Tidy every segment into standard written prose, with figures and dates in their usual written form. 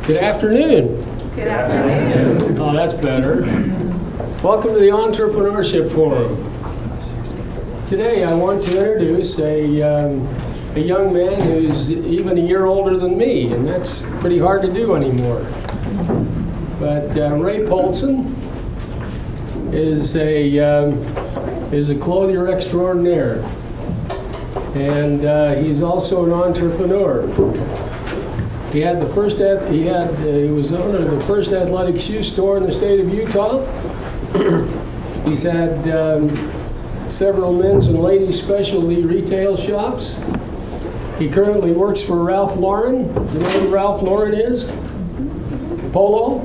Good afternoon. Good afternoon. Oh, that's better. Welcome to the Entrepreneurship Forum. Today I want to introduce a young man who's even a year older than me, and that's pretty hard to do anymore. But Ray Poulson is a clothier extraordinaire, and he's also an entrepreneur. He had the first he was owner of the first athletic shoe store in the state of Utah. He's had several men's and ladies specialty retail shops. He currently works for Ralph Lauren. You know who Ralph Lauren is? Polo.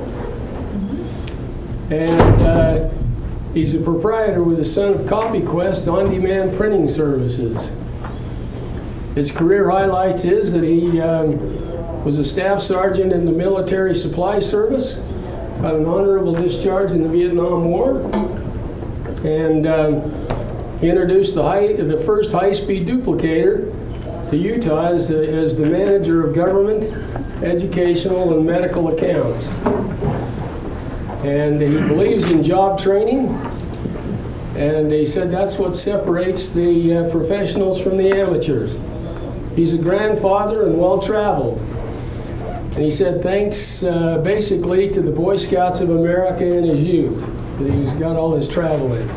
And he's a proprietor with the son of Qwest on-demand printing services. His career highlights is that he was a staff sergeant in the military supply service, got an honorable discharge in the Vietnam War, and he introduced the first high-speed duplicator to Utah as the manager of government, educational, and medical accounts. And he believes in job training, and he said that's what separates the professionals from the amateurs. He's a grandfather and well-traveled. And he said thanks basically to the Boy Scouts of America in his youth that he's got all his traveling.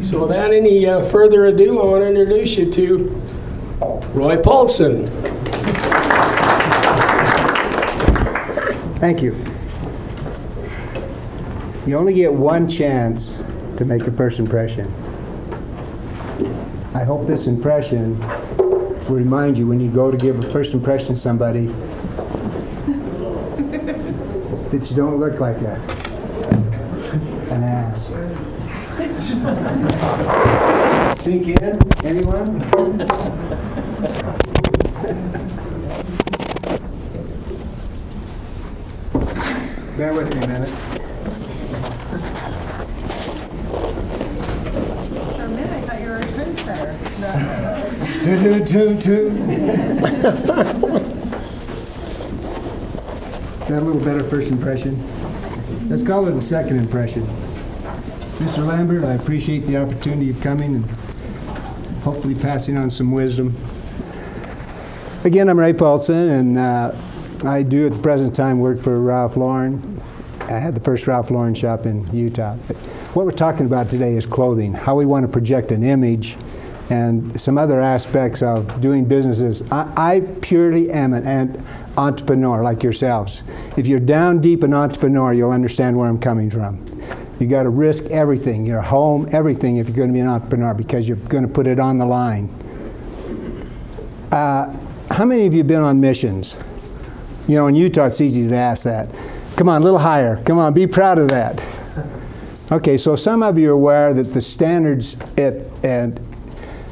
So without any further ado, I want to introduce you to Roy Poulson. Thank you. You only get one chance to make a first impression. I hope this impression will remind you when you go to give a first impression to somebody that you don't look like an ass. Sink in? Anyone? Bear with me a minute. For a minute, I thought you were a trendsetter. Got a little better first impression. Let's call it a second impression. Mr. Lambert, I appreciate the opportunity of coming and hopefully passing on some wisdom. Again, I'm Ray Poulson, and I do at the present time work for Ralph Lauren. I had the first Ralph Lauren shop in Utah. But what we're talking about today is clothing, how we want to project an image, and some other aspects of doing businesses. I purely am an entrepreneur like yourselves. If you're down deep an entrepreneur, you'll understand where I'm coming from. You got to risk everything, your home, everything, if you're going to be an entrepreneur, because you're going to put it on the line. How many of you have been on missions? You know, in Utah, it's easy to ask that. Come on, a little higher. Come on, be proud of that. Okay, so some of you are aware that the standards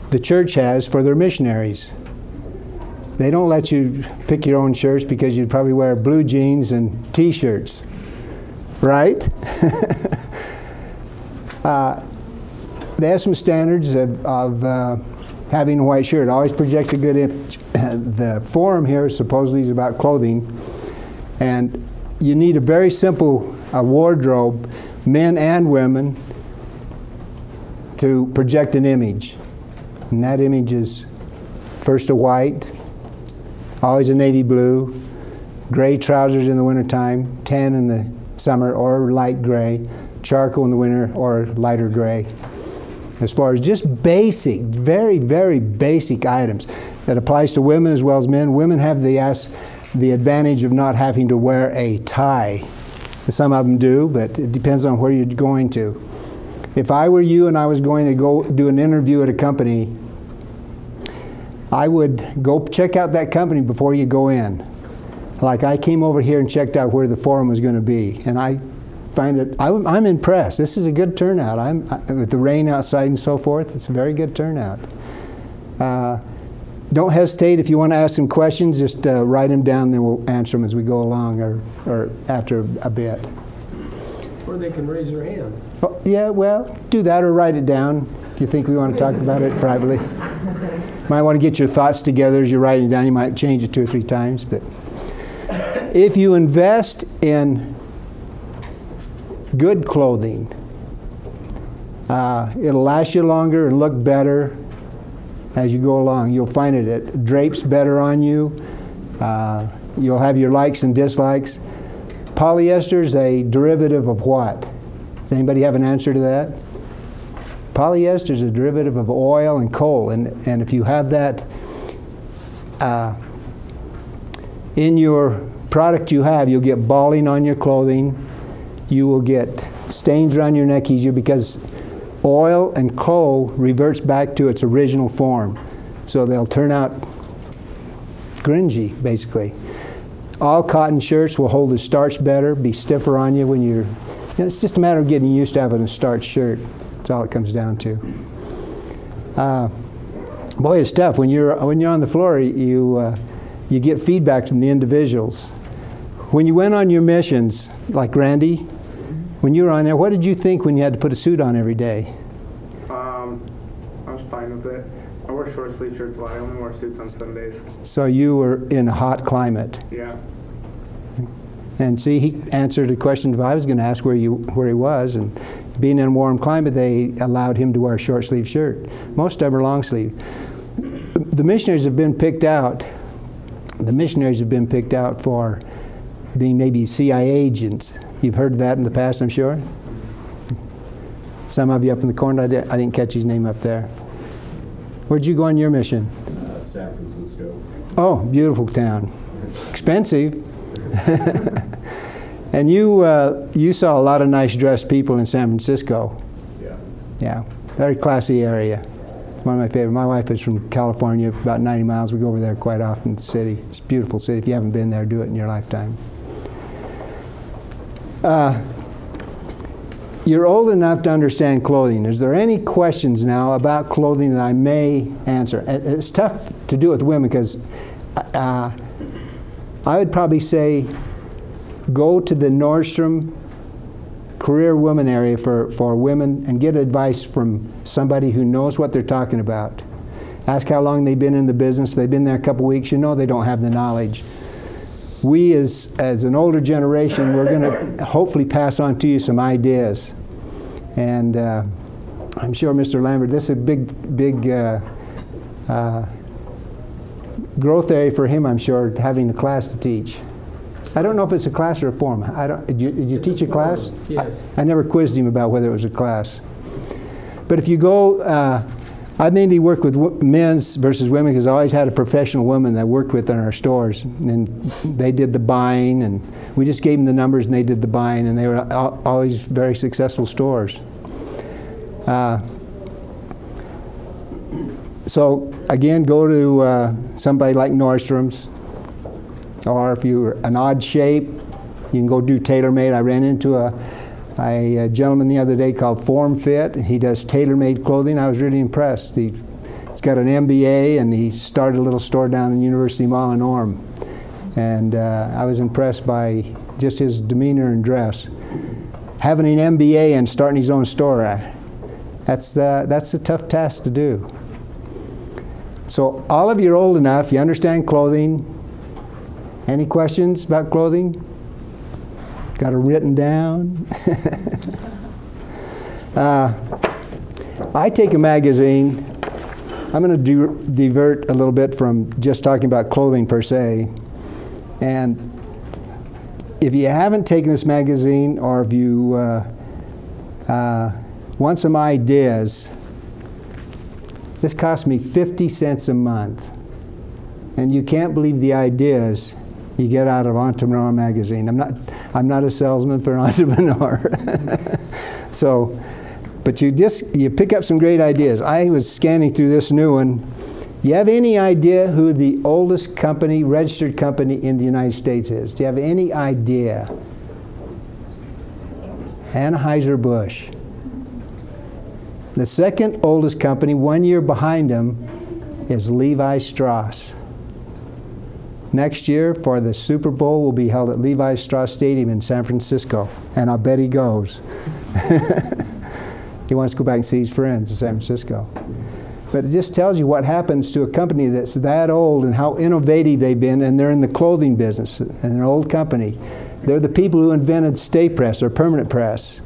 the church has for their missionaries. They don't let you pick your own shirts because you'd probably wear blue jeans and t-shirts, right? They have some standards of having a white shirt. Always project a good image. The forum here supposedly is about clothing, and you need a very simple wardrobe, men and women, to project an image. And that image is first a white, always a navy blue, gray trousers in the wintertime, tan in the summer or light gray, charcoal in the winter or lighter gray. As far as just basic, very, very basic items. That applies to women as well as men. Women have the advantage of not having to wear a tie. Some of them do, but it depends on where you're going to. If I were you and I was going to go do an interview at a company, I would go check out that company before you go in. Like I came over here and checked out where the forum was going to be, and I find it, I'm impressed. This is a good turnout. With the rain outside and so forth, it's a very good turnout. Don't hesitate if you want to ask some questions, just write them down, then we'll answer them as we go along or after a bit. Or they can raise their hand. Oh, yeah, well, do that or write it down if you think we want to talk about it privately. Might want to get your thoughts together as you're writing it down. You might change it 2 or 3 times, but If you invest in good clothing, it'll last you longer and look better as you go along. You'll find it drapes better on you. You'll have your likes and dislikes. Polyester is a derivative of what? Does anybody have an answer to that? Polyester is a derivative of oil and coal, and if you have that in your product you have, you'll get balling on your clothing. You will get stains around your neck easier because oil and coal reverts back to its original form. So they'll turn out grungy, basically. All cotton shirts will hold the starch better, be stiffer on you when you're... it's just a matter of getting used to having a starched shirt. That's all it comes down to. Boy, it's tough. When you're on the floor, you get feedback from the individuals. When you went on your missions, like Randy, when you were on there, what did you think when you had to put a suit on every day? I was fine with it. I wear short sleeve shirts a lot. I only wear suits on Sundays. So you were in a hot climate. Yeah. And see, he answered a question I was going to ask where he was, and being in a warm climate, they allowed him to wear a short sleeve shirt. Most of them are long sleeve. The missionaries have been picked out. The missionaries have been picked out for being maybe CIA agents. You've heard of that in the past, I'm sure? Some of you up in the corner, I didn't catch his name up there. Where'd you go on your mission? San Francisco. Oh, beautiful town. Expensive. And you saw a lot of nice dressed people in San Francisco. Yeah. Yeah, very classy area. It's one of my favorite. My wife is from California, about 90 miles. We go over there quite often, the city. It's a beautiful city. If you haven't been there, do it in your lifetime. You're old enough to understand clothing. Is there any questions now about clothing that I may answer? It's tough to do it with women because I would probably say go to the Nordstrom career woman area for women and get advice from somebody who knows what they're talking about. Ask how long they've been in the business. They've been there a couple weeks. You know they don't have the knowledge. We as an older generation, we're going to hopefully pass on to you some ideas. And I'm sure Mr. Lambert, this is a big growth area for him, I'm sure, having a class to teach. I don't know if it's a class or a form. Did you teach a class? Yes. I never quizzed him about whether it was a class. But if you go, I mainly work with men's versus women because I always had a professional woman that I worked with in our stores. And they did the buying, and we just gave them the numbers and they did the buying, and they were always very successful stores. So again, go to somebody like Nordstrom's, or if you're an odd shape, you can go do tailor-made. I ran into a gentleman the other day called Form Fit. He does tailor-made clothing. I was really impressed. He's got an MBA, and he started a little store down in University Mall in Orem. And I was impressed by just his demeanor and dress. Having an MBA and starting his own store, that's a tough task to do. So all of you are old enough, you understand clothing. Any questions about clothing? Got it written down? I take a magazine. I'm going to divert a little bit from just talking about clothing per se. And if you haven't taken this magazine, or if you want some ideas, this cost me 50 cents a month. And you can't believe the ideas you get out of Entrepreneur magazine. I'm not a salesman for Entrepreneur. So, but you pick up some great ideas. I was scanning through this new one. You have any idea who the oldest company, registered company in the United States is? Do you have any idea? Anheuser-Busch. The second oldest company, 1 year behind them, is Levi Strauss. Next year, for the Super Bowl, will be held at Levi Strauss Stadium in San Francisco, and I'll bet he goes. He wants to go back and see his friends in San Francisco. But it just tells you what happens to a company that's that old and how innovative they've been, and they're in the clothing business, and an old company. They're the people who invented stay press or permanent press.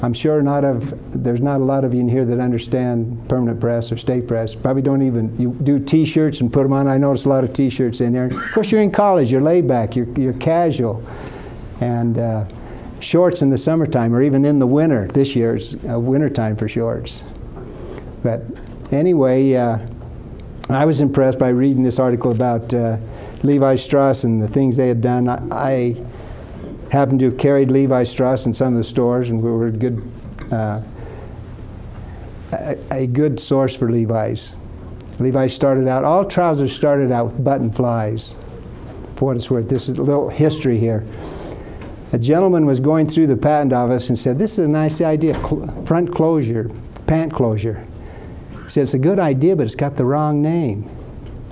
I'm sure there's not a lot of you in here that understand permanent press or stay press. Probably don't even, you do t-shirts and put them on. I notice a lot of t-shirts in there. Of course, you're in college, you're laid back, you're casual. And shorts in the summertime, or even in the winter. This year's winter time for shorts. But anyway, I was impressed by reading this article about Levi Strauss and the things they had done. I happened to have carried Levi Strauss in some of the stores, and we were a good source for Levi's. Levi's started out, all trousers started out with button flies. For what it's worth, this is a little history here. A gentleman was going through the patent office and said, "This is a nice idea, front closure, pant closure." He said, "It's a good idea, but it's got the wrong name."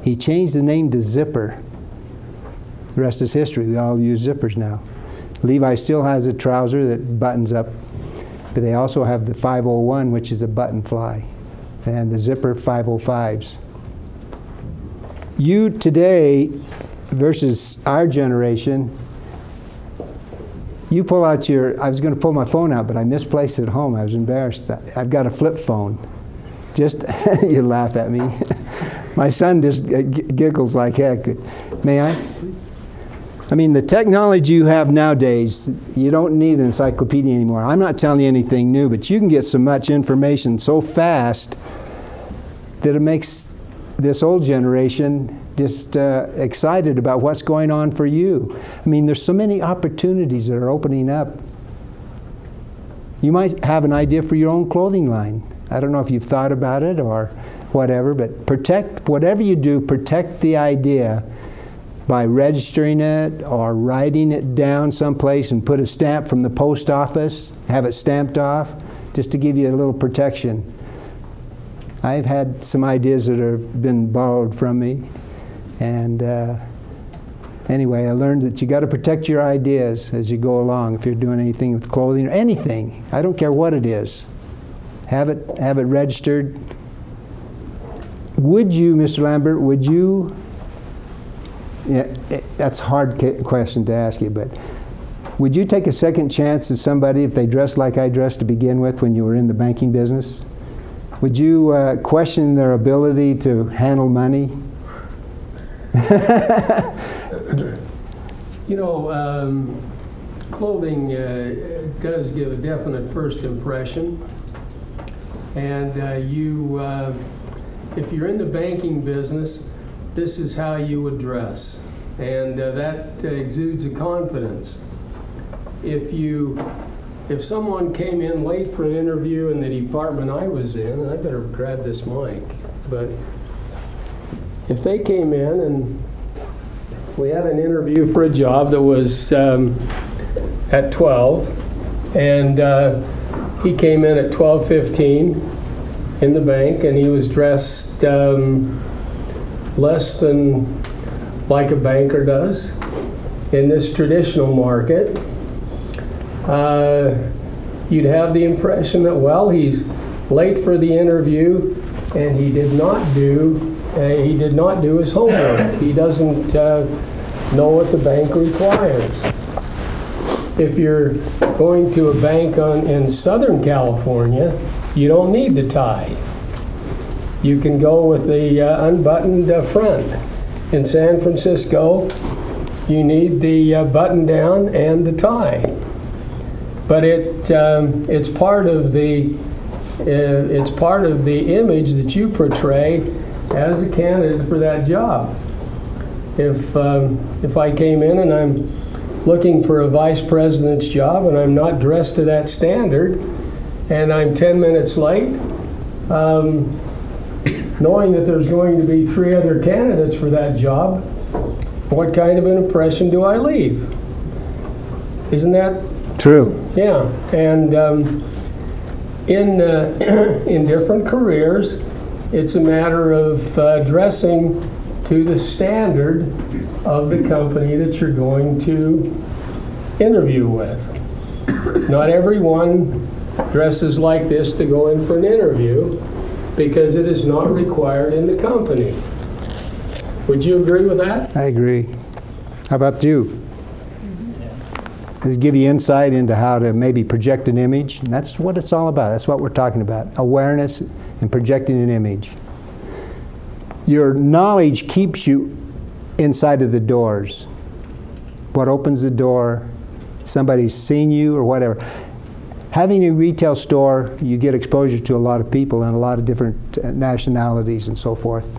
He changed the name to Zipper. The rest is history. We all use zippers now. Levi still has a trouser that buttons up, but they also have the 501, which is a button fly, and the Zipper 505s. You today versus our generation, you pull out I was going to pull my phone out, but I misplaced it at home. I was embarrassed. I've got a flip phone. Just, you laugh at me. My son just giggles like heck. May I? I mean, the technology you have nowadays, you don't need an encyclopedia anymore. I'm not telling you anything new, but you can get so much information so fast that it makes this old generation just excited about what's going on for you. I mean, there's so many opportunities that are opening up. You might have an idea for your own clothing line. I don't know if you've thought about it or whatever, but whatever you do, protect the idea by registering it or writing it down someplace and put a stamp from the post office, have it stamped off, just to give you a little protection. I've had some ideas that have been borrowed from me. And anyway, I learned that you got to protect your ideas as you go along. If you're doing anything with clothing or anything, I don't care what it is, have it registered. Would you, Mr. Lambert? Would you? Yeah, that's a hard question to ask you, but would you take a second chance at somebody if they dressed like I dressed to begin with when you were in the banking business? Would you question their ability to handle money? You know, clothing does give a definite first impression, and if you're in the banking business, this is how you would dress, and that exudes a confidence. If someone came in late for an interview in the department I was in, and I better grab this mic, but if they came in and we had an interview for a job that was at 12, and he came in at 12:15 in the bank, and he was dressed less than like a banker does in this traditional market, you'd have the impression that, well, he's late for the interview and he did not do his homework. He doesn't know what the bank requires. If you're going to a bank in Southern California, you don't need the tie. You can go with the unbuttoned front. In San Francisco, you need the button down and the tie. But it's part of the image that you portray as a candidate for that job. If I came in and I'm looking for a vice president's job and I'm not dressed to that standard and I'm 10 minutes late, knowing that there's going to be 3 other candidates for that job, what kind of an impression do I leave? Isn't that true? Yeah, and in different careers, it's a matter of dressing to the standard of the company that you're going to interview with. Not everyone dresses like this to go in for an interview, because it is not required in the company. Would you agree with that? I agree. How about you? Just give you insight into how to maybe project an image. And that's what it's all about. That's what we're talking about. Awareness and projecting an image. Your knowledge keeps you inside of the doors. What opens the door, somebody's seen you or whatever. Having a retail store, you get exposure to a lot of people and a lot of different nationalities and so forth.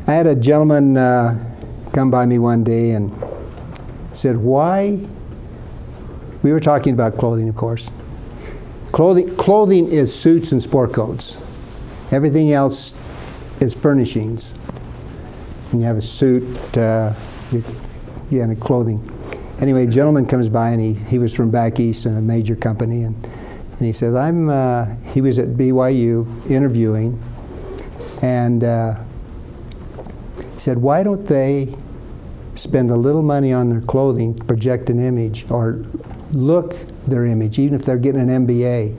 I had a gentleman come by me one day and said, why? We were talking about clothing, of course. Clothing is suits and sport coats. Everything else is furnishings. And you have a suit, and clothing. Anyway, a gentleman comes by, and he was from back east in a major company, and he said, he was at BYU interviewing, and he said, why don't they spend a little money on their clothing to project an image, or look their image, even if they're getting an MBA?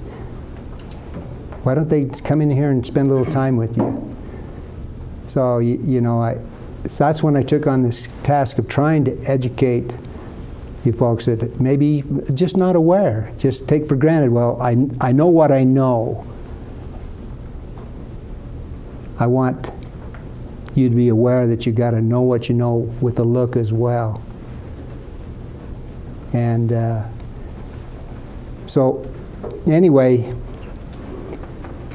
Why don't they come in here and spend a little time with you? So, you know, that's when I took on this task of trying to educate you folks that maybe just not aware, just take for granted, well, I know what I know. I want you to be aware that you got to know what you know with a look as well. And so anyway,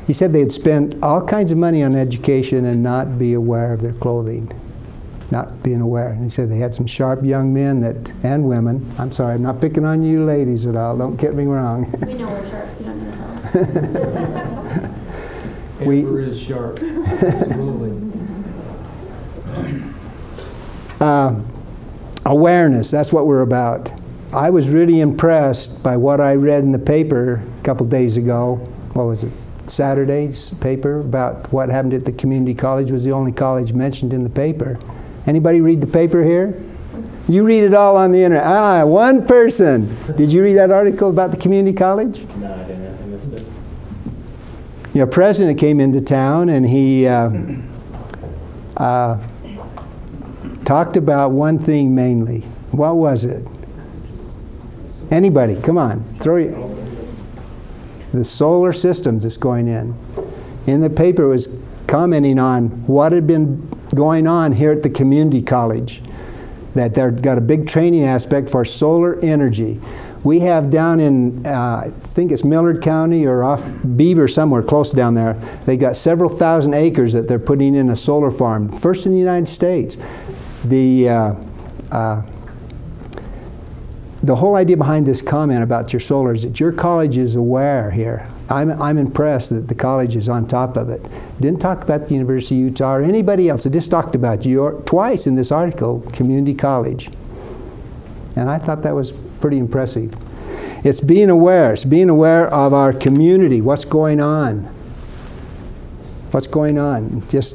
he said they'd spend all kinds of money on education and not be aware of their clothing, not being aware. And he said they had some sharp young men and women. I'm sorry, I'm not picking on you ladies at all. Don't get me wrong. We know we're sharp. You don't need to tell us. Amber is sharp. Absolutely. Awareness, that's what we're about. I was really impressed by what I read in the paper a couple days ago. What was it? Saturday's paper about what happened at the community college. Was the only college mentioned in the paper. Anybody read the paper here? You read it all on the internet. Ah, one person. Did you read that article about the community college? No, I didn't. I missed it. You know, president came into town and he talked about one thing mainly. What was it? Anybody? Come on. Throw your... The solar systems that's going in. In the paper it was commenting on what had been going on here at the community college. That they've got a big training aspect for solar energy. We have down in, I think it's Millard County or off Beaver somewhere close down there, they got several thousand acres that they're putting in a solar farm. First in the United States. The whole idea behind this comment about your solar is that your college is aware here. I'm impressed that the college is on top of it. Didn't talk about the University of Utah or anybody else. It just talked about you twice in this article, community college. And I thought that was pretty impressive. It's being aware. It's being aware of our community. What's going on? What's going on? Just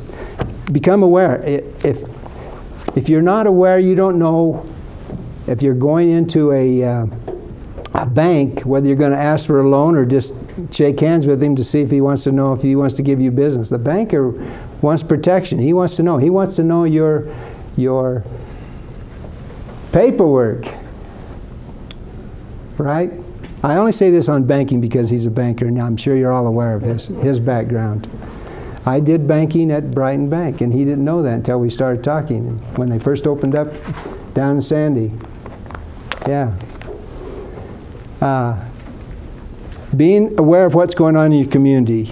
become aware. If you're not aware, you don't know. If you're going into a bank, whether you're going to ask for a loan or just shake hands with him to see if he wants to know if he wants to give you business. The banker wants protection. He wants to know. He wants to know your paperwork. Right? I only say this on banking because he's a banker, and I'm sure you're all aware of his background. I did banking at Brighton Bank, and he didn't know that until we started talking. When they first opened up down in Sandy. Yeah. Being aware of what's going on in your community.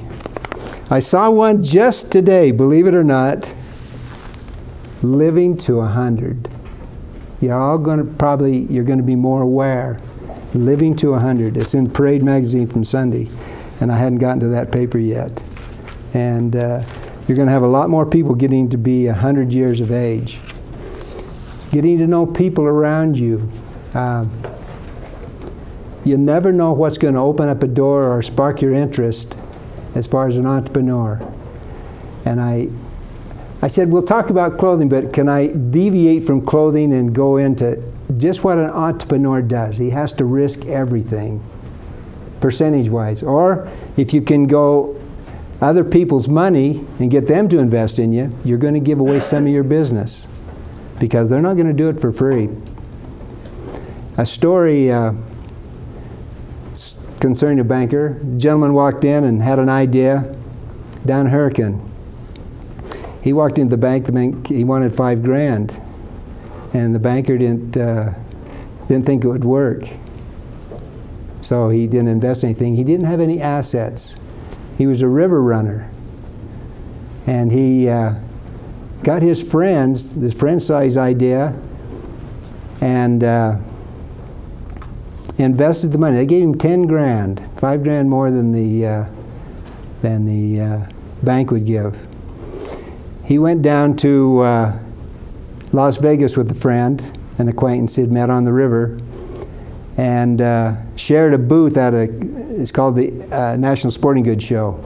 I saw one just today, believe it or not, living to 100. You're all going to you're going to be more aware. Living to 100. It's in Parade magazine from Sunday, and I hadn't gotten to that paper yet. And you're going to have a lot more people getting to be 100 years of age. Getting to know people around you. You never know what's going to open up a door or spark your interest as far as an entrepreneur. And I said, we'll talk about clothing, but can I deviate from clothing and go into just what an entrepreneur does? He has to risk everything, percentage-wise. Or if you can go other people's money and get them to invest in you, you're going to give away some of your business because they're not going to do it for free. A story concerning a banker. The gentleman walked in and had an idea down Hurricane. He walked into the bank, he wanted $5,000, and the banker didn't think it would work. So he didn't invest anything. He didn't have any assets. He was a river runner. And he got his friends saw his idea and invested the money. They gave him $10,000, $5,000 more than the bank would give. He went down to Las Vegas with a friend, an acquaintance he'd met on the river, and shared a booth at it's called the National Sporting Goods Show.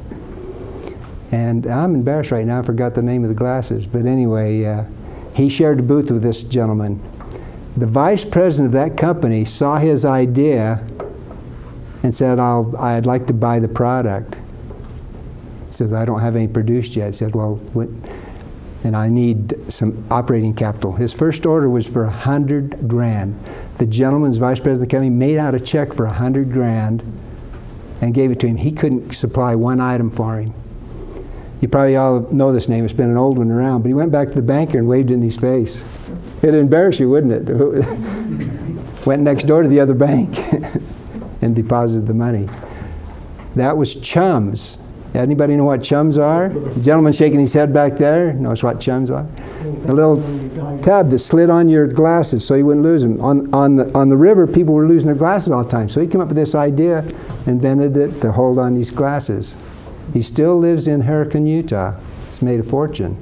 And I'm embarrassed right now, I forgot the name of the glasses, but anyway, he shared a booth with this gentleman. The vice president of that company saw his idea and said, I'd like to buy the product. He says, I don't have any produced yet. He said, well, and I need some operating capital. His first order was for $100,000. The gentleman's vice president of the company made out a check for $100,000 and gave it to him. He couldn't supply one item for him. You probably all know this name. It's been an old one around. But he went back to the banker and waved it in his face. It'd embarrass you, wouldn't it? Went next door to the other bank and deposited the money. That was chums. Anybody know what chums are? The gentleman shaking his head back there knows what chums are. A little tab that slid on your glasses so you wouldn't lose them. On the river, people were losing their glasses all the time. So he came up with this idea, invented it to hold on these glasses. He still lives in Hurricane, Utah. He's made a fortune.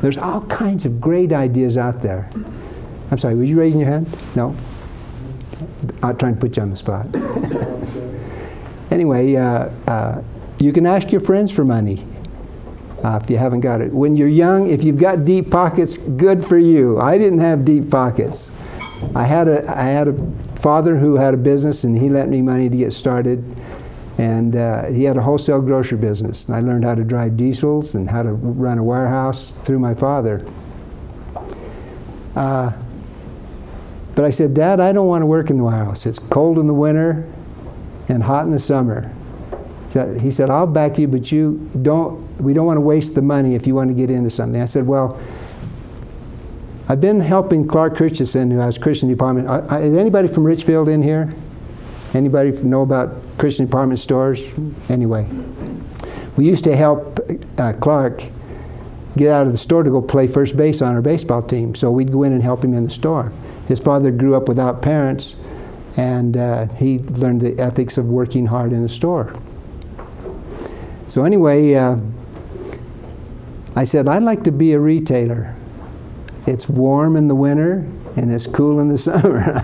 There's all kinds of great ideas out there. I'm sorry, were you raising your hand? No? I'm trying to put you on the spot. Anyway, you can ask your friends for money if you haven't got it. When you're young, if you've got deep pockets, good for you. I didn't have deep pockets. I had a father who had a business, and he lent me money to get started. And he had a wholesale grocery business. And I learned how to drive diesels and how to run a warehouse through my father. But I said, Dad, I don't want to work in the warehouse. It's cold in the winter and hot in the summer. So he said, I'll back you, but we don't want to waste the money if you want to get into something. I said, well, I've been helping Clark Christensen, who has Christian Department. Is anybody from Richfield in here? Anybody know about Christian department stores? Anyway, we used to help Clark get out of the store to go play first base on our baseball team. So we'd go in and help him in the store. His father grew up without parents, and he learned the ethics of working hard in the store. So anyway, I said, I'd like to be a retailer. It's warm in the winter, and it's cool in the summer.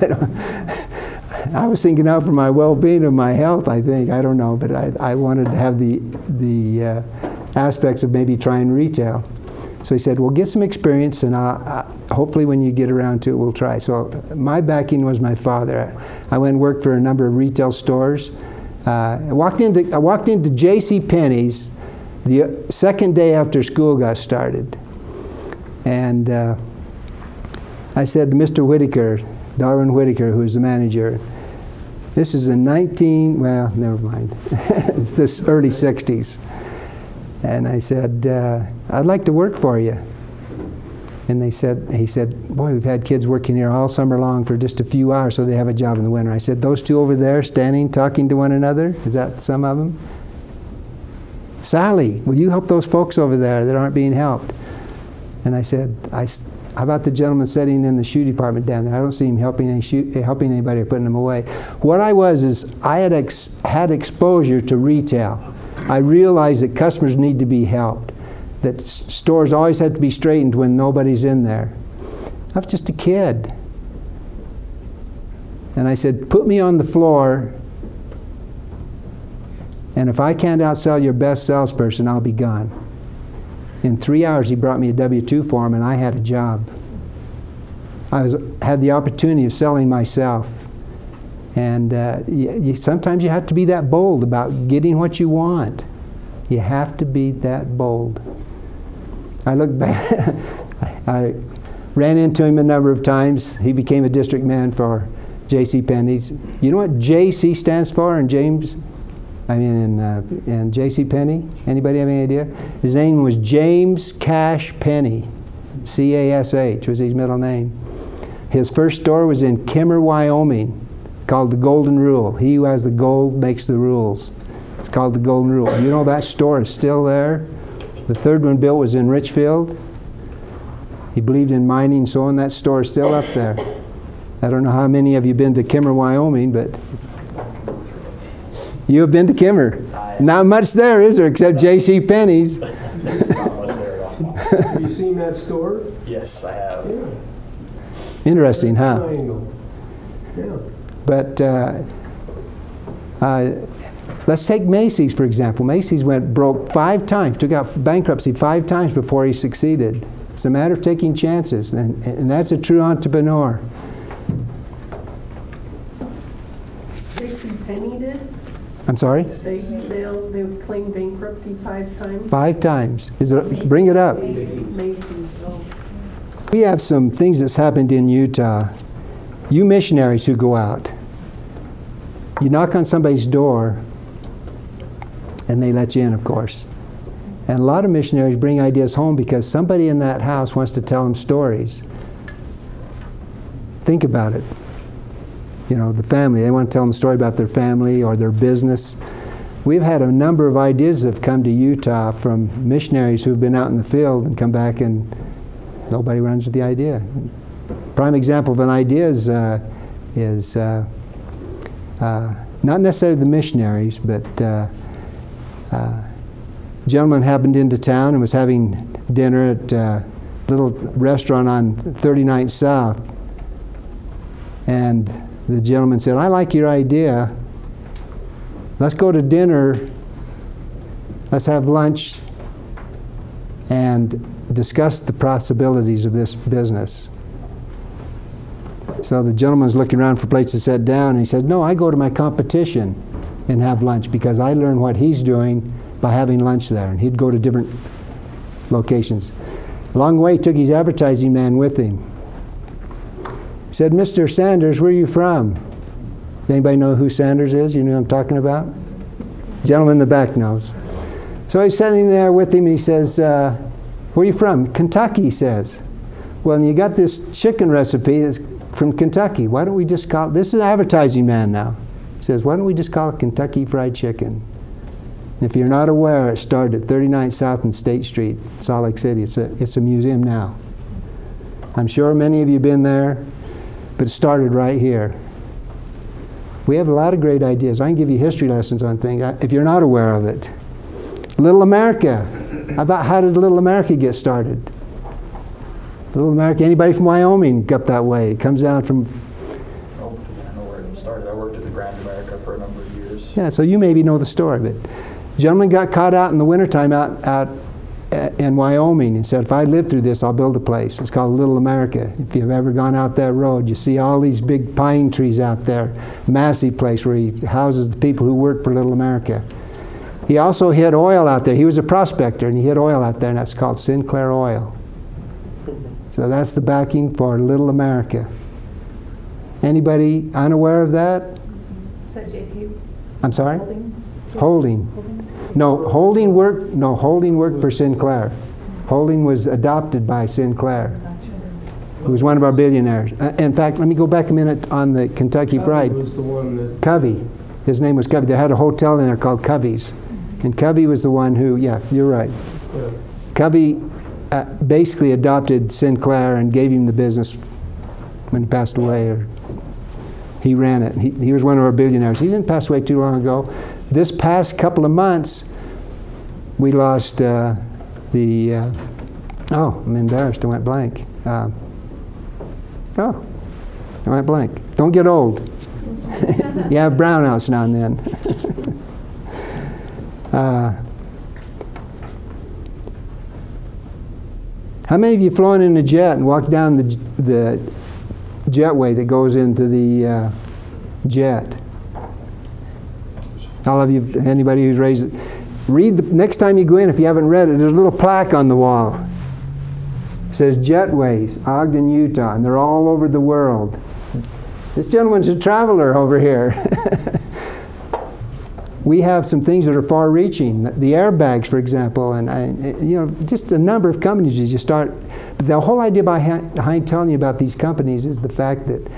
I was thinking out for my well-being of my health, I think. I don't know, but I wanted to have the aspects of maybe trying retail. So he said, well, get some experience, and hopefully when you get around to it, we'll try. So my backing was my father. I went and worked for a number of retail stores. I walked into J.C. Penney's the second day after school got started. And I said to Mr. Whitaker, Darwin Whitaker, who was the manager, this is in well, never mind. It's this early 60s. And I said, I'd like to work for you. And he said, boy, we've had kids working here all summer long for just a few hours so they have a job in the winter. I said, those two over there standing, talking to one another, is that some of them? Sally, will you help those folks over there that aren't being helped? And I said, how about the gentleman sitting in the shoe department down there? I don't see him helping anybody or putting them away. What I was is I had exposure to retail. I realized that customers need to be helped, that stores always had to be straightened when nobody's in there. I was just a kid. And I said, put me on the floor, and if I can't outsell your best salesperson, I'll be gone. In 3 hours, he brought me a W-2 form, and I had a job. I had the opportunity of selling myself. And sometimes you have to be that bold about getting what you want. You have to be that bold. I look back, I ran into him a number of times. He became a district man for J.C. Penney's. You know what J.C. stands for in J.C. Penney? Anybody have any idea? His name was James Cash Penney. C-A-S-H was his middle name. His first store was in Kimmer, Wyoming, called the Golden Rule. He who has the gold makes the rules. It's called the Golden Rule. You know that store is still there. The third one built was in Richfield. He believed in mining, so on. That store is still up there. I don't know how many of you have been to Kimmer, Wyoming, but you have been to Kimmer. Not much there, is there, except J.C. Penney's. Have you seen that store? Yes, I have. Yeah. Interesting, huh? Triangle. Yeah. But let's take Macy's, for example. Macy's went broke 5 times, took out bankruptcy 5 times before he succeeded. It's a matter of taking chances, and that's a true entrepreneur. J.C. Penney did? I'm sorry? They claimed bankruptcy 5 times? 5 times. Bring it up. Macy's. Oh. We have some things that's happened in Utah. You missionaries who go out, you knock on somebody's door, and they let you in, of course. And a lot of missionaries bring ideas home because somebody in that house wants to tell them stories. Think about it. You know, the family, they want to tell them a story about their family or their business. We've had a number of ideas that have come to Utah from missionaries who've been out in the field and come back and nobody runs with the idea. Prime example of an idea is not necessarily the missionaries, but a gentleman happened into town and was having dinner at a little restaurant on 39th South. And the gentleman said, "I like your idea. Let's go to dinner. Let's have lunch and discuss the possibilities of this business." So the gentleman's looking around for places to sit down, and he said, "No, I go to my competition and have lunch because I learn what he's doing by having lunch there." And he'd go to different locations. Along the way, he took his advertising man with him. He said, "Mr. Sanders, where are you from?" Anybody know who Sanders is? You know who I'm talking about? Gentleman in the back knows. So he's sitting there with him, and he says, "Where are you from?" "Kentucky," he says. "Well, and you got this chicken recipe that's from Kentucky. Why don't we just call it," this is an advertising man now. He says, "Why don't we just call it Kentucky Fried Chicken?" And if you're not aware, it started at 39th South and State Street, Salt Lake City. It's a museum now. I'm sure many of you have been there, but it started right here. We have a lot of great ideas. I can give you history lessons on things if you're not aware of it. Little America. How did Little America get started? Little America, anybody from Wyoming up that way? It comes down from... Oh, I know where it started. I worked at the Grand America for a number of years. Yeah, so you maybe know the story of it. Gentleman got caught out in the wintertime out in Wyoming and said, "If I live through this, I'll build a place." It's called Little America. If you've ever gone out that road, you see all these big pine trees out there. Massive place where he houses the people who work for Little America. He also hid oil out there. He was a prospector, and he hid oil out there, and that's called Sinclair Oil. So that's the backing for Little America. Anybody unaware of that? Is that JP? I'm sorry? Holding? Holding worked for Sinclair. Holding was adopted by Sinclair, who was one of our billionaires. In fact, let me go back a minute on the Kentucky Pride. Was the one that... Covey. His name was Covey. They had a hotel in there called Covey's. And Covey was the one who, yeah, you're right. Yeah. Covey basically adopted Sinclair and gave him the business when he passed away. Or he ran it. He was one of our billionaires. He didn't pass away too long ago. This past couple of months, we lost oh, I'm embarrassed. I went blank. I went blank. Don't get old. You have brownouts now and then. How many of you flown in a jet and walked down the jetway that goes into the jet? All of you, anybody who's raised, next time you go in, if you haven't read it, there's a little plaque on the wall. It says Jetways, Ogden, Utah, and they're all over the world. This gentleman's a traveler over here. We have some things that are far-reaching. The airbags, for example, and you know, just a number of companies as you start. But the whole idea behind telling you about these companies is the fact that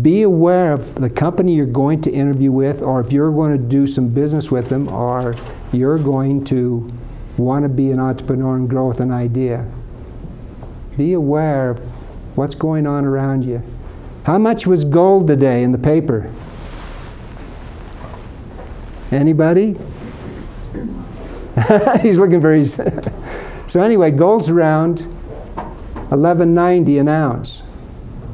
be aware of the company you're going to interview with, or if you're going to do some business with them, or you're going to want to be an entrepreneur and grow with an idea. Be aware of what's going on around you. How much was gold today in the paper? Anybody? He's looking very... So anyway, gold's around $11.90 an ounce.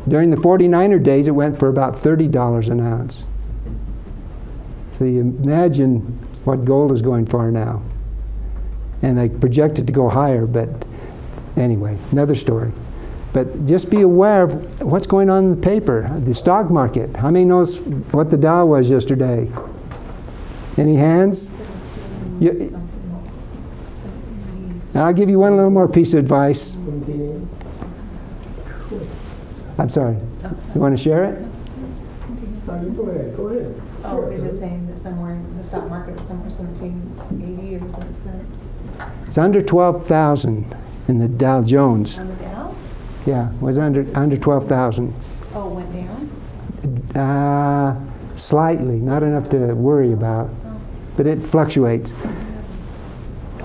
During the 49er days, it went for about $30 an ounce. So you imagine what gold is going for now. And they project it to go higher, but anyway, another story. But just be aware of what's going on in the paper, the stock market. How many knows what the Dow was yesterday? Any hands? I'll give you one little more piece of advice. I'm sorry. You want to share it? Go ahead. Go ahead. Oh, we're just saying that somewhere in the stock market was somewhere 1780 or something. It's under 12,000 in the Dow Jones. On the Dow? Yeah, it was under 12,000. Oh, it went down? Slightly, not enough to worry about, but it fluctuates.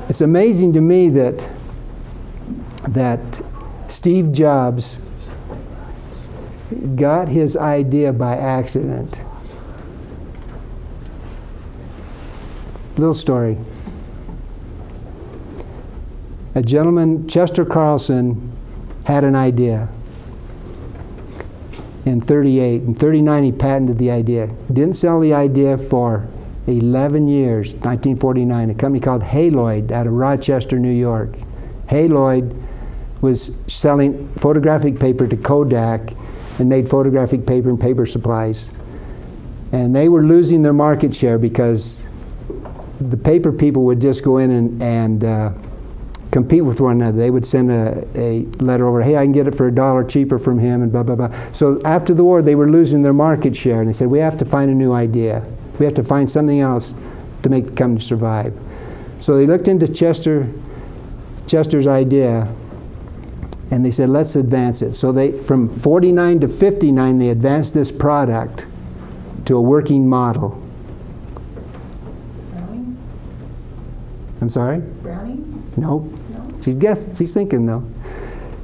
It's amazing to me that Steve Jobs got his idea by accident. Little story. A gentleman, Chester Carlson, had an idea in 38. In 39 he patented the idea. Didn't sell the idea for 11 years, 1949. A company called Haloid out of Rochester, New York. Haloid was selling photographic paper to Kodak and made photographic paper and paper supplies. And they were losing their market share because the paper people would just go in and compete with one another. They would send a letter over, hey, I can get it for $1 cheaper from him, and blah, blah, blah. So after the war, they were losing their market share, and they said, we have to find a new idea. We have to find something else to make the company survive. So they looked into Chester's idea, and they said, let's advance it. So they, from 49 to 59, they advanced this product to a working model. Browning? I'm sorry? Browning? Nope. No? She's thinking though.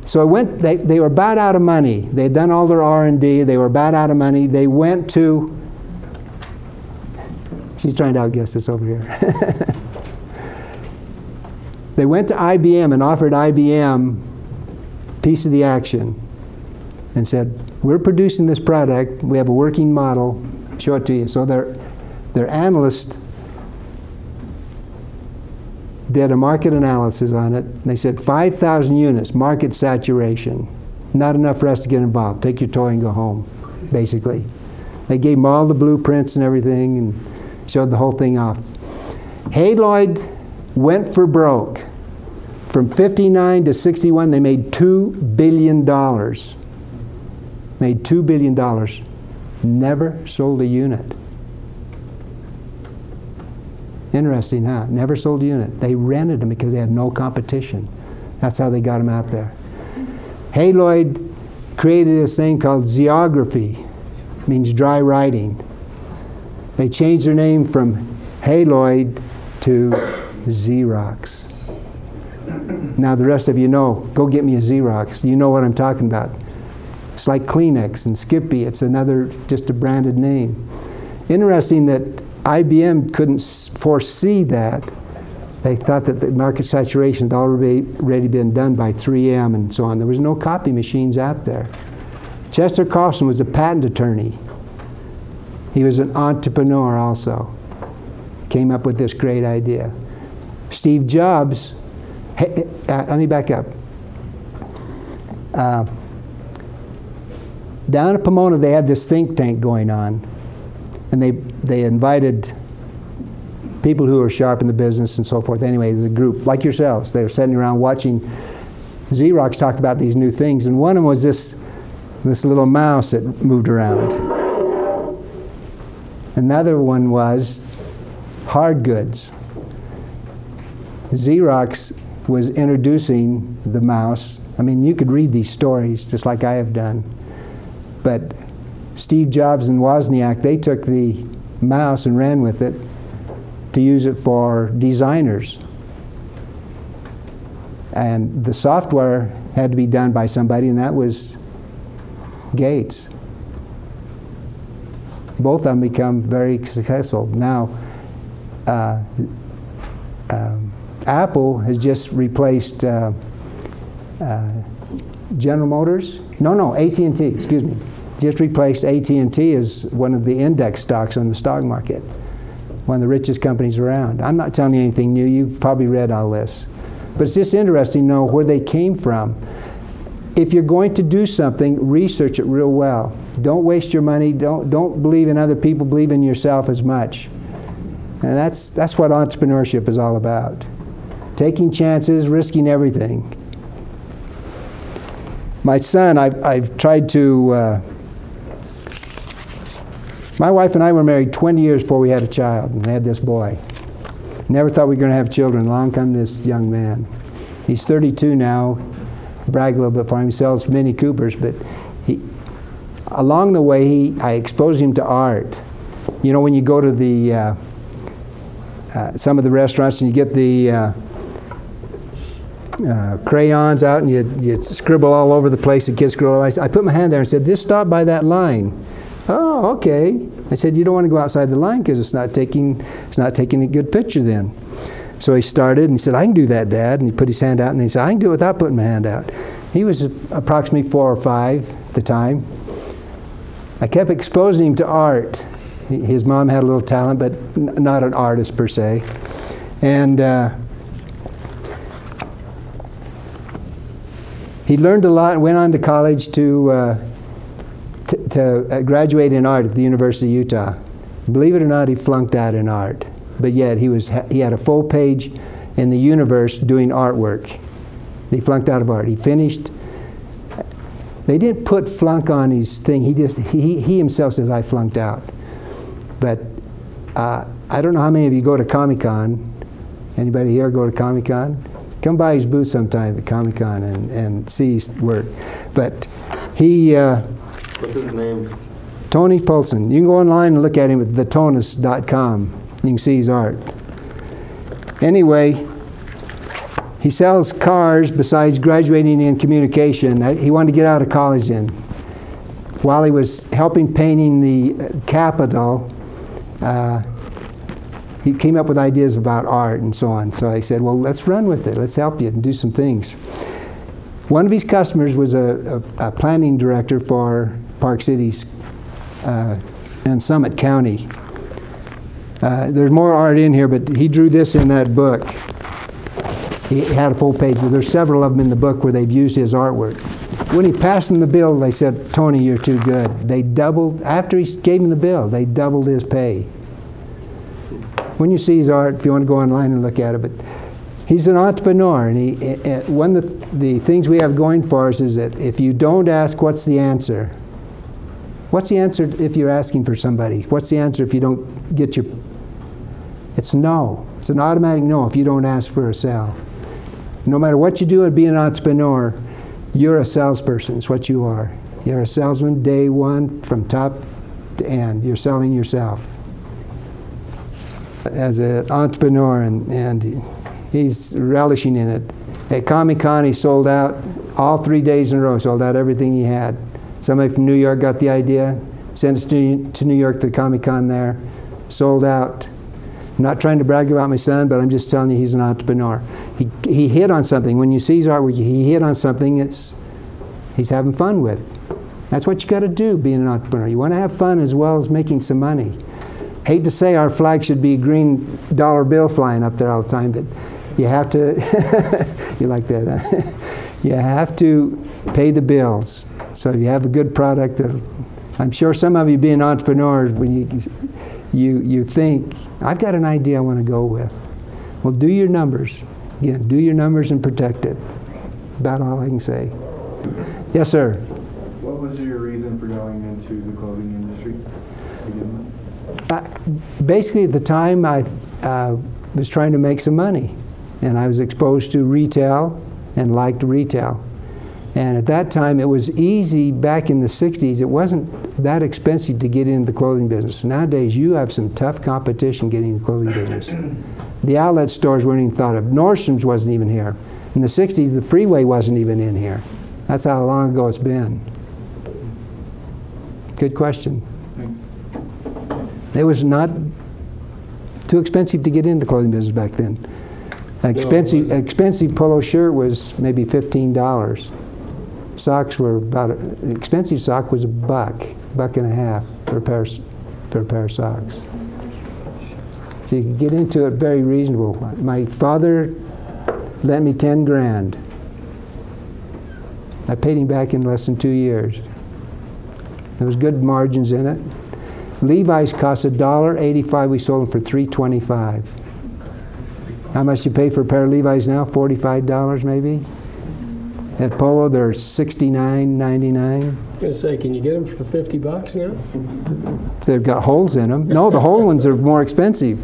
So it went, they were about out of money. They had done all their R&D. They were about out of money. They went to, she's trying to outguess this over here. They went to IBM and offered IBM a piece of the action and said, we're producing this product. We have a working model. Show it to you. So their analyst did a market analysis on it. They said 5,000 units, market saturation. Not enough for us to get involved. Take your toy and go home, basically. They gave them all the blueprints and everything and showed the whole thing off. Haloid went for broke. From 59 to 61, they made $2 billion. Made $2 billion. Never sold a unit. Interesting, huh? Never sold a unit. They rented them because they had no competition. That's how they got them out there. Haloid created this thing called zeography. It means dry writing. They changed their name from Haloid to Xerox. Now the rest of you know, go get me a Xerox. You know what I'm talking about. It's like Kleenex and Skippy. It's another, just a branded name. Interesting that IBM couldn't foresee that. They thought that the market saturation had already been done by 3M and so on. There was no copy machines out there. Chester Carlson was a patent attorney. He was an entrepreneur also. Came up with this great idea. Steve Jobs, let me back up. Down at Pomona, they had this think tank going on. And they invited people who are sharp in the business and so forth. Anyway, there's a group like yourselves. They were sitting around watching Xerox talk about these new things, and one of them was this little mouse that moved around. Another one was hard goods. Xerox was introducing the mouse. I mean, you could read these stories just like I have done, but Steve Jobs and Wozniak, they took the mouse and ran with it to use it for designers. And the software had to be done by somebody, and that was Gates. Both of them become very successful. Now, Apple has just replaced General Motors. No, AT&T, excuse me. Just replaced AT&T as one of the index stocks on the stock market. One of the richest companies around. I'm not telling you anything new. You've probably read all this. But it's just interesting to know where they came from. If you're going to do something, research it real well. Don't waste your money. Don't believe in other people. Believe in yourself as much. And that's what entrepreneurship is all about. Taking chances, risking everything. My son, I've tried to... my wife and I were married 20 years before we had a child, and had this boy. Never thought we were going to have children. Along come this young man. He's 32 now. Brag a little bit for him. He sells Mini Coopers, but along the way, I exposed him to art. You know, when you go to the some of the restaurants and you get the crayons out and you scribble all over the place. The kids scribble. I put my hand there and said, "Just stop by that line." "Oh, okay." I said, "You don't want to go outside the line because it's not taking a good picture then." So he started and he said, "I can do that, Dad." And he put his hand out and he said, "I can do it without putting my hand out." He was approximately 4 or 5 at the time. I kept exposing him to art. His mom had a little talent, but not an artist per se. And he learned a lot and went on to college to graduate in art at the University of Utah. Believe it or not, he flunked out in art. But yet he had a full page in the Universe doing artwork. He flunked out of art. He finished. They didn't put flunk on his thing. He himself says, "I flunked out." But I don't know how many of you go to Comic-Con. Anybody here go to Comic-Con? Come by his booth sometime at Comic-Con and see his work. But he... What's his name? Tony Poulson. You can go online and look at him at thetonus.com. You can see his art. Anyway, he sells cars besides graduating in communication. He wanted to get out of college then. While he was helping painting the Capitol, he came up with ideas about art and so on. So I said, well, let's run with it. Let's help you and do some things. One of his customers was a planning director for Park Cities and Summit County. There's more art in here, but he drew this in that book. He had a full page. There's several of them in the book where they've used his artwork. When he passed him the bill, they said, "Tony, you're too good." They doubled, after he gave him the bill, they doubled his pay. When you see his art, if you want to go online and look at it, but he's an entrepreneur, and one of the things we have going for us is that if you don't ask, what's the answer? What's the answer if you're asking for somebody? What's the answer if you don't get your... It's no. It's an automatic no if you don't ask for a sale. No matter what you do at being an entrepreneur, you're a salesperson. It's what you are. You're a salesman day one from top to end. You're selling yourself. As an entrepreneur, and he's relishing in it. At Comic-Con, he sold out all 3 days in a row, sold out everything he had. Somebody from New York got the idea, sent us to New York to Comic-Con there, sold out. I'm not trying to brag about my son, but I'm just telling you he's an entrepreneur. He hit on something. When you see his artwork, he hit on something he's having fun with. That's what you got to do being an entrepreneur. You want to have fun as well as making some money. Hate to say our flag should be a green dollar bill flying up there all the time, but you have to, you like that, huh? You have to pay the bills. So if you have a good product, I'm sure some of you being entrepreneurs, when you think, I've got an idea I want to go with. Well, do your numbers. Again, do your numbers and protect it. About all I can say. Yes, sir. What was your reason for going into the clothing industry to begin with? Basically, at the time, I was trying to make some money. And I was exposed to retail and liked retail. And at that time, it was easy back in the 60s. It wasn't that expensive to get into the clothing business. Nowadays, you have some tough competition getting in the clothing business. The outlet stores weren't even thought of. Nordstrom's wasn't even here. In the 60s, the freeway wasn't even in here. That's how long ago it's been. Good question. Thanks. It was not too expensive to get into the clothing business back then. Expensive polo shirt was maybe $15. Socks were about expensive sock was $1.50 for a pair of socks. So you could get into it very reasonable. My father lent me 10 grand. I paid him back in less than 2 years. There was good margins in it. Levi's cost $1.85. We sold them for $3.25. How much you pay for a pair of Levi's now? $45 maybe. At Polo, they're $69.99. I was going to say, can you get them for $50 now? If they've got holes in them. No, the whole ones are more expensive.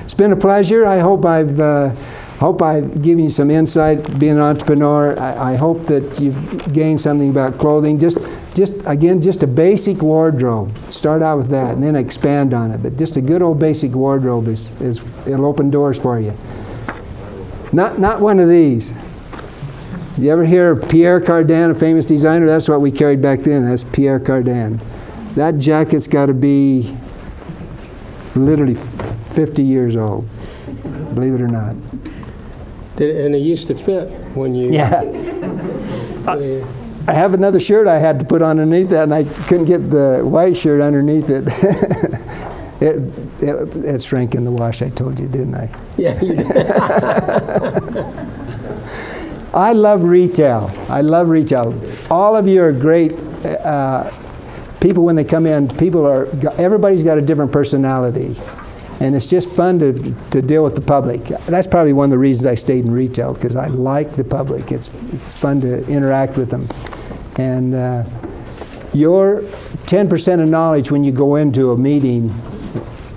It's been a pleasure. I hope I've given you some insight. Being an entrepreneur, I hope that you've gained something about clothing. Just a basic wardrobe. Start out with that, and then expand on it. But just a good old basic wardrobe it'll open doors for you. Not one of these. You ever hear of Pierre Cardin, a famous designer? That's what we carried back then. That's Pierre Cardin. That jacket's got to be literally 50 years old, believe it or not. And it used to fit when you... Yeah. I have another shirt I had to put underneath that, and I couldn't get the white shirt underneath it. It shrank in the wash, I told you, didn't I? Yeah, you did. I love retail. I love retail. All of you are great people when they come in. Everybody's got a different personality. And it's just fun to deal with the public. That's probably one of the reasons I stayed in retail, because I like the public. It's fun to interact with them. And your 10% of knowledge when you go into a meeting,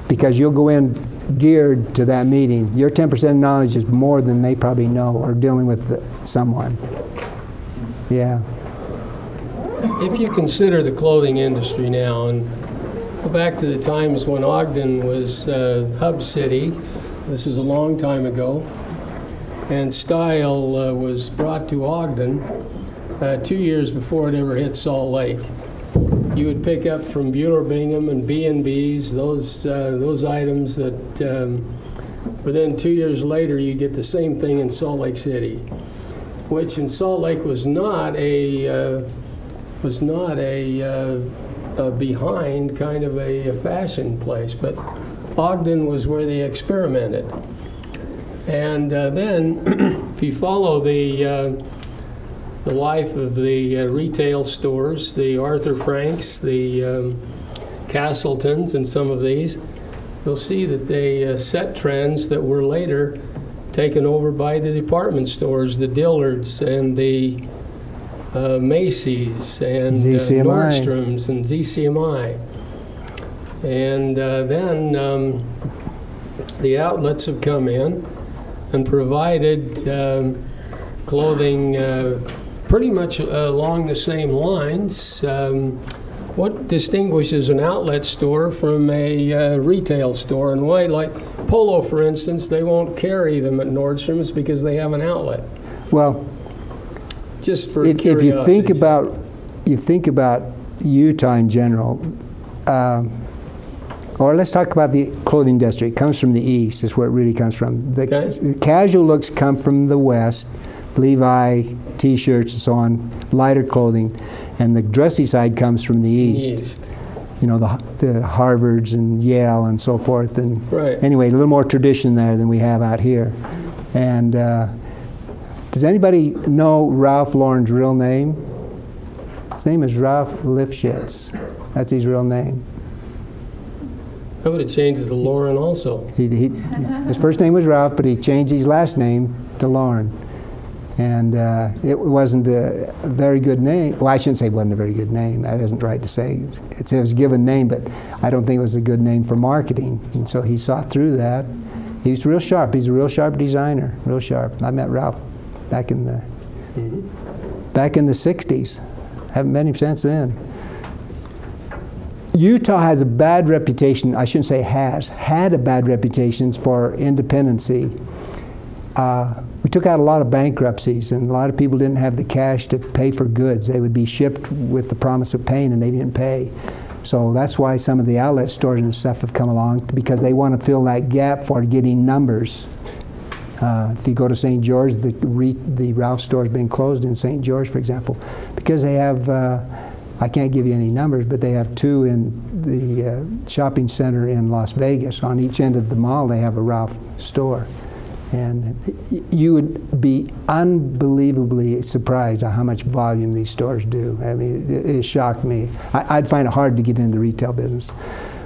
because you'll go in geared to that meeting, your 10% of knowledge is more than they probably know or dealing with someone. Yeah. If you consider the clothing industry now, and go back to the times when Ogden was hub city, this is a long time ago, and style was brought to Ogden 2 years before it ever hit Salt Lake. You would pick up from Bueller Bingham and B&B's those items that, but then 2 years later you get the same thing in Salt Lake City, which in Salt Lake was not a behind kind of a fashion place, but Ogden was where they experimented. And then if you follow the life of the retail stores, the Arthur Franks, the Castletons, and some of these, you'll see that they set trends that were later taken over by the department stores, the Dillards and the Macy's and Nordstrom's and ZCMI. And then the outlets have come in and provided clothing pretty much along the same lines. What distinguishes an outlet store from a retail store, and why? Like Polo, for instance, they won't carry them at Nordstrom's because they have an outlet. Well, just for if you think about Utah in general, or let's talk about the clothing industry. It comes from the east. Is where it really comes from. The casual looks come from the west. Levi, T-shirts, and so on, lighter clothing, and the dressy side comes from the east. You know, the Harvards and Yale and so forth. And anyway, a little more tradition there than we have out here. And does anybody know Ralph Lauren's real name? His name is Ralph Lifshitz. That's his real name. I would have changed it to Lauren also. His first name was Ralph, but he changed his last name to Lauren. And it wasn't a very good name. Well, I shouldn't say it wasn't a very good name. That isn't right to say. It was a given name, but I don't think it was a good name for marketing. And so he saw through that. He's real sharp. He's a real sharp designer, real sharp. I met Ralph back in the back in the 60s. Haven't met him since then. Utah has a bad reputation. I shouldn't say has. Had a bad reputation for independency. We took out a lot of bankruptcies, and a lot of people didn't have the cash to pay for goods. They would be shipped with the promise of paying, and they didn't pay. So that's why some of the outlet stores and stuff have come along, because they want to fill that gap for getting numbers. If you go to St. George, the Ralph store has been closed in St. George, for example, because they have, I can't give you any numbers, but they have 2 in the shopping center in Las Vegas. On each end of the mall, they have a Ralph store. And you would be unbelievably surprised at how much volume these stores do. I mean, it shocked me. I'd find it hard to get into the retail business.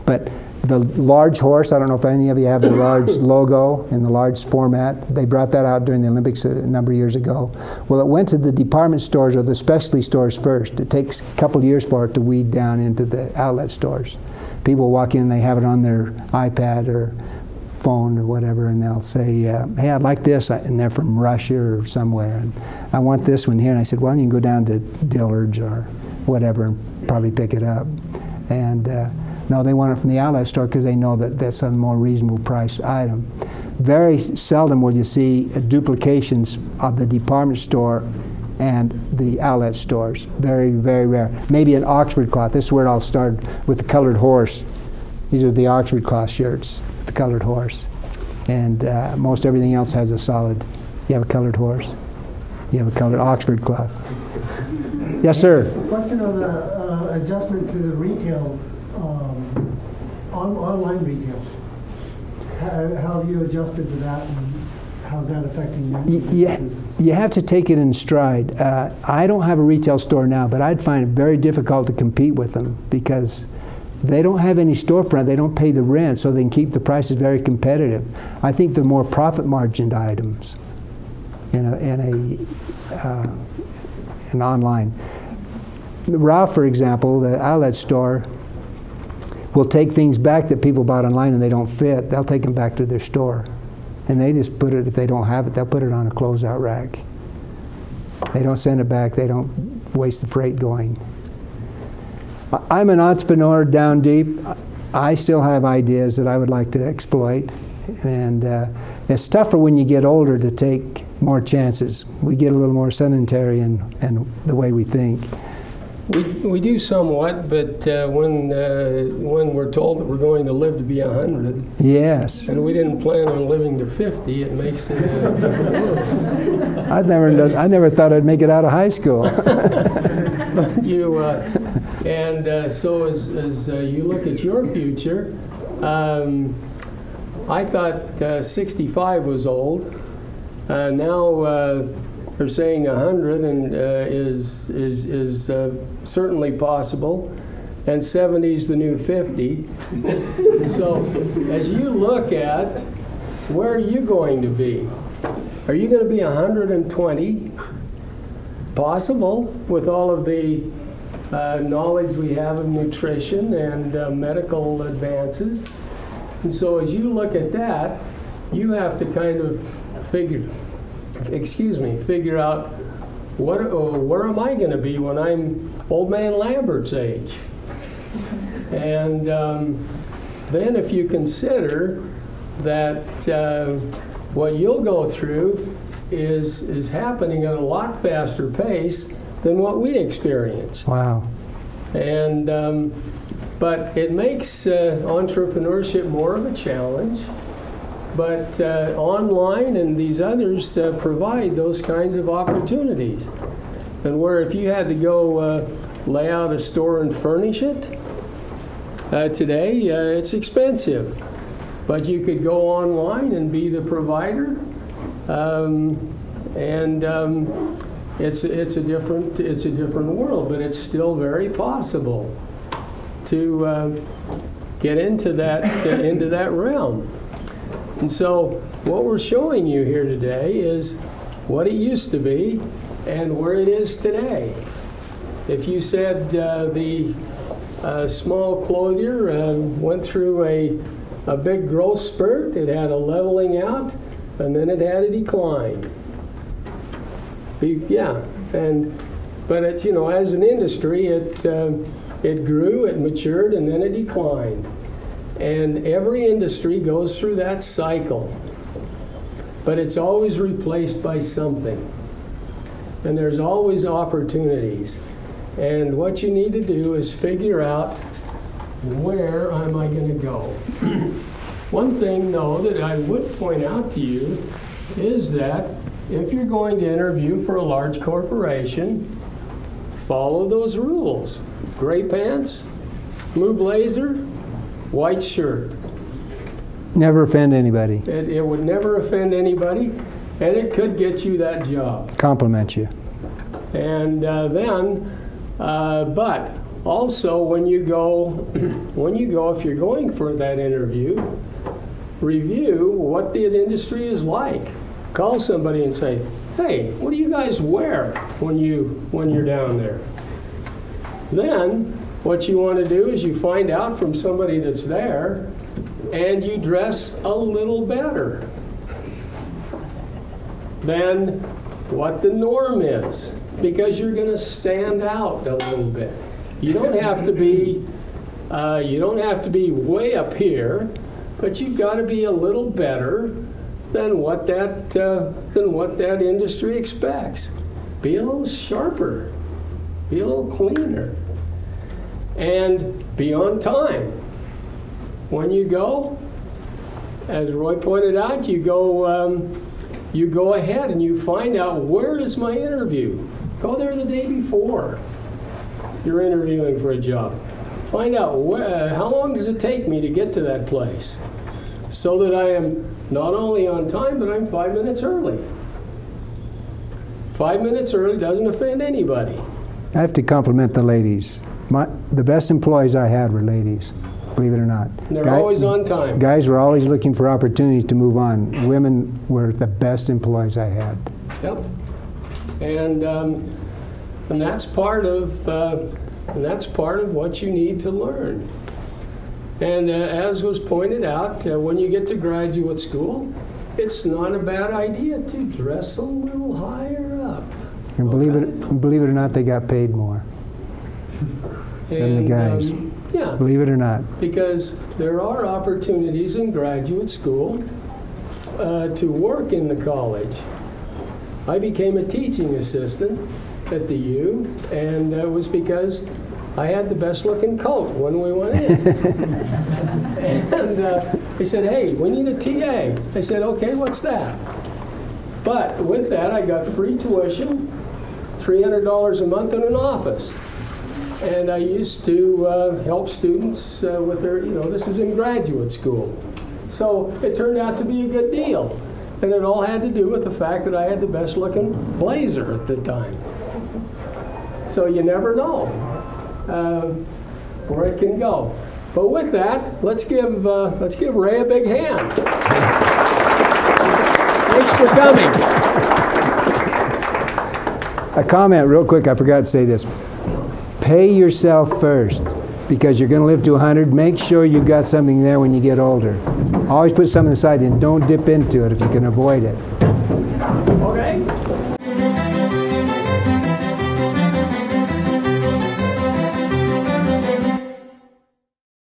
But the large horse, I don't know if any of you have the large logo in the large format. They brought that out during the Olympics a number of years ago. Well, it went to the department stores or the specialty stores first. It takes a couple of years for it to weed down into the outlet stores. People walk in, they have it on their iPad or phone or whatever, and they'll say, hey, I'd like this, and they're from Russia or somewhere, and I want this one here. And I said, well, you can go down to Dillard's or whatever and probably pick it up. And no, they want it from the outlet store because they know that that's a more reasonable price item. Very seldom will you see duplications of the department store and the outlet stores. Very, very rare. Maybe an Oxford cloth. This is where it all started with the colored horse. These are the Oxford cloth shirts. The colored horse, and most everything else has a solid. You have a colored horse, you have a colored Oxford cloth. Yes, sir. A question on the adjustment to the retail, online retail. How have you adjusted to that, and how's that affecting your business? You have to take it in stride. I don't have a retail store now, but I'd find it very difficult to compete with them because they don't have any storefront. They don't pay the rent, so they can keep the prices very competitive. I think the more profit margined items in an online. Ralph, for example, the outlet store, will take things back that people bought online and they don't fit. They'll take them back to their store, and they just put it. If they don't have it, they'll put it on a closeout rack. They don't send it back. They don't waste the freight going. I'm an entrepreneur down deep. I still have ideas that I would like to exploit, and it's tougher when you get older to take more chances. We get a little more sedentary in the way we think. We do somewhat, but when we're told that we're going to live to be 100, yes, and we didn't plan on living to 50, it makes it a different world. I never thought I'd make it out of high school. But you, so as you look at your future, I thought 65 was old. Now they're saying 100 and is certainly possible, and 70 is the new 50. So as you look at where are you going to be? Are you going to be 120? Possible with all of the knowledge we have of nutrition and medical advances. And so as you look at that, you have to kind of figure out where am I going to be when I'm old man Lambert's age? And then if you consider that what you'll go through is happening at a lot faster pace than what we experienced. Wow. And but it makes entrepreneurship more of a challenge. But online and these others provide those kinds of opportunities. And where if you had to go lay out a store and furnish it, today it's expensive. But you could go online and be the provider. it's a different world, but it's still very possible to get into that realm. And so what we're showing you here today is what it used to be and where it is today. If you said the small clothier went through a big growth spurt, it had a leveling out, and then it had a decline. But it's, you know, as an industry, it grew, it matured, and then it declined. And every industry goes through that cycle. But it's always replaced by something. And there's always opportunities. And what you need to do is figure out, where am I going to go? One thing, though, that I would point out to you is that if you're going to interview for a large corporation, follow those rules. Gray pants, blue blazer, white shirt. Never offend anybody. It would never offend anybody, and it could get you that job. Compliment you. And but also when you go, if you're going for that interview, review what the industry is like. Call somebody and say, hey, what do you guys wear when you're down there? Then what you want to do is you find out from somebody that's there, and you dress a little better than what the norm is, because you're going to stand out a little bit. You don't have to be way up here, but you've got to be a little better than what that industry expects. Be a little sharper, be a little cleaner, and be on time. When you go, as Roy pointed out, you go ahead and you find out, where is my interview? Go there the day before you're interviewing for a job. Find out how long does it take me to get to that place, so that I am not only on time, but I'm 5 minutes early. 5 minutes early doesn't offend anybody. I have to compliment the ladies. The best employees I had were ladies, believe it or not. They're always on time. Guys were always looking for opportunities to move on. Women were the best employees I had. Yep. And that's part of what you need to learn. And as was pointed out, when you get to graduate school, it's not a bad idea to dress a little higher up. And believe it or not, they got paid more than the guys. Yeah. Believe it or not. Because there are opportunities in graduate school to work in the college. I became a teaching assistant at the U, and it was because I had the best looking coat when we went in. And they said, hey, we need a TA. I said, okay, what's that? But with that, I got free tuition, $300 a month in an office. And I used to help students with their, this is in graduate school. So it turned out to be a good deal. And it all had to do with the fact that I had the best looking blazer at the time. So you never know where it can go. But with that, let's give Ray a big hand. Thanks for coming. A comment real quick, I forgot to say this. Pay yourself first, because you're going to live to 100. Make sure you've got something there when you get older. Always put something aside and don't dip into it if you can avoid it. Okay.